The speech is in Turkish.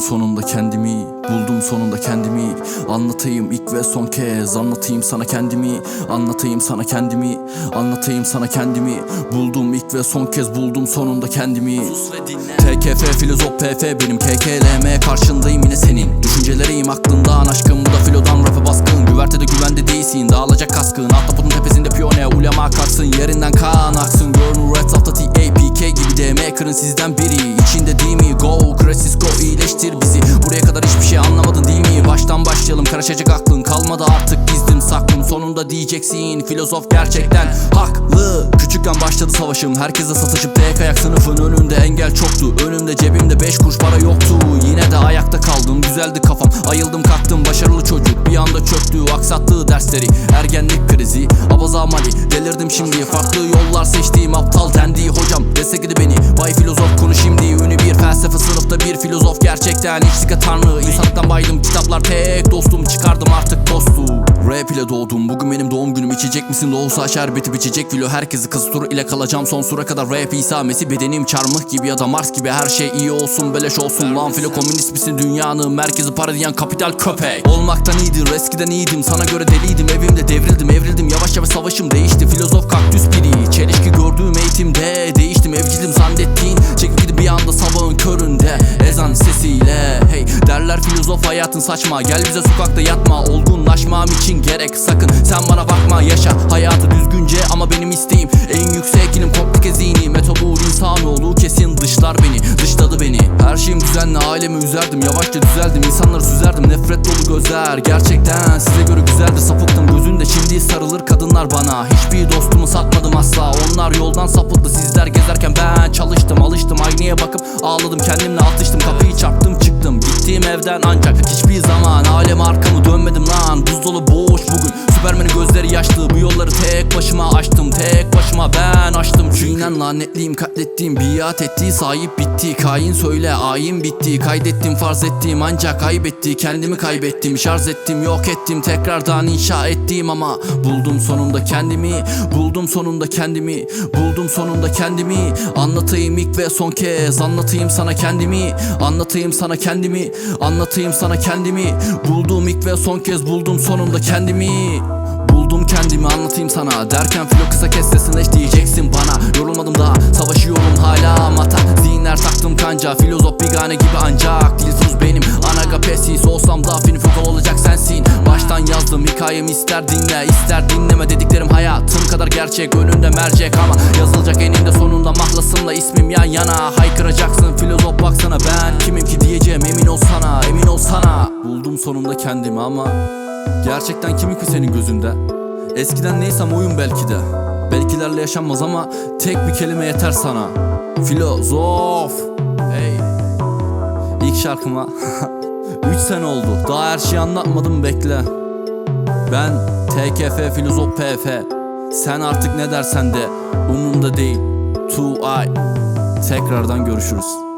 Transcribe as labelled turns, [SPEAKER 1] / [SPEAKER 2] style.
[SPEAKER 1] sonunda kendimi, buldum sonunda kendimi. Anlatayım ilk ve son kez, anlatayım sana kendimi. Anlatayım sana kendimi, anlatayım sana kendimi. Buldum ilk ve son kez, buldum sonunda kendimi. Sus ve dinle. TKF filozof PF benim KKLM, karşındayım yine senin. Düşünceleriyim aklından, aşkım bu da filodan rap'e baskın. Güvertede güvende değilsin, dağılacak kaskın. Ahtapotun tepesinde piyone, ulema kalksın. Yerinden kan aksın, görünür etrafta TAPK gibi DM kırın sizden biri. İçinde değil mi? Go Krasis go, iyileştir bizi. Buraya kadar hiçbir şey anlamadın değil mi? Baştan başlayalım, karışacak aklın kalmadı artık, gizlim saklım. Sonunda diyeceksin filozof gerçekten haklı. Küçükken başladı savaşım, herkese sataşıp tek ayak, sınıfın önünde engel çoktu. Önümde cebimde 5 kuruş para yoktu. Yine de ayakta kaldım, güzeldi kafam. Ayıldım kalktım, başarılı çocuk. Bir anda çöktü, aksattığı dersleri. Ergenlik krizi, abaza mali. Delirdim şimdi, farklı yollar seçtiğim aptal dendi. Hocam destekledi beni, vay filozof konu şimdi. Ünlü bir felsefe, sınıfta bir filozof. Gerçekten içsike tanrı, insanlıktan baydım. Kitaplar tek dostum, çıkardım artık tostu. Rap ile doğdum, bugün benim doğum günüm. İçecek misin doğusa şerbeti biçecek filo. Herkesi kız turu ile kalacağım son sura kadar. Rap İsa Mesih, bedenim çarmıh gibi ya da Mars gibi. Her şey iyi olsun beleş olsun lan filo. Komünist misin, dünyanın merkezi para diyen kapital köpek. Olmaktan iyidir, eskiden iyiydim, sana göre deliydim. Evimde evrildim, yavaş yavaş savaşım değişti. Filozof kaktüs biri, çelişki gördüğüm eğitimde. Değiştim evcilim zannettiğin, çekip gidip bir anda sabahın köründe. Ezan sesiyle hey derler filozof hayatın saçma. Gel bize sokakta yatma, olgunlaşmam için gerek sakın. Sen bana bakma, yaşa hayatı düzgünce ama benim isteğim en yüksek ilim, komplike zihni. Metobur insanoğlu kesin dışlar beni, dışladı beni. Her şeyim düzenli, ailemi üzerdim, yavaşça düzeldim. İnsanları süzerdim, nefret dolu gözler. Gerçekten size göre güzeldir, sapıktım gözünde. Şimdi sarılır kadınlar bana, hiçbir dostumu satmadım asla. Onlar yoldan sapıldı, sizler gezerken ben çalıştım. Alıştım aynaya bakıp ağladım, kendimle atıştım. Kapıyı çarptım çıktım, gittiğim evden ancak hiçbir zaman aleme arkamı dönmedim lan. Buz dolu boş bugün, Süpermen'in gözleri yaşlı. Bu yolları tek başıma açtım, tek başıma ben açtım. Çünkü lanetliyim, katlettiğim, biat ettiği sahip bitti. Kain söyle ayin bitti, kaydettim farz ettim ancak kaybetti. Kendimi kaybettim, şarj ettim, yok ettim, tekrardan inşa ettim. Ama buldum sonunda kendimi, buldum sonunda kendimi, buldum sonunda kendimi. Anlatayım ilk ve son kez, anlatayım sana kendimi. Anlatayım sana kendimi, anlatayım sana kendimi. Buldum ilk ve son kez, buldum sonunda kendimi. Buldum kendimi, anlatayım sana derken filo kısa kes sesini diyeceksin bana. Yorulmadım daha, savaşıyorum hala mata. Zihinler taktım kanca, filozof bigane gibi ancak. Dilsiz benim, anagapesis olsam da finifukal olacak sensin. Baştan yazdım hikayemi, ister dinle ister dinleme. Dediklerim hayatım kadar gerçek, önünde mercek ama yazılacak eninde sonunda mahlasımla ismim yan yana. Haykıracaksın filozof baksana, ben kimim ki diyeceğim, emin ol sana, emin ol sana. Buldum sonunda kendimi ama gerçekten kimim ki senin gözünde? Eskiden neysem oyum belki de. Belkilerle yaşanmaz ama tek bir kelime yeter sana. Filozof. Hey. İlk şarkıma 3 sene oldu, daha her şeyi anlatmadım, bekle. Ben TKF filozof PF. Sen artık ne dersen de umurumda değil. 2i. Tekrardan görüşürüz.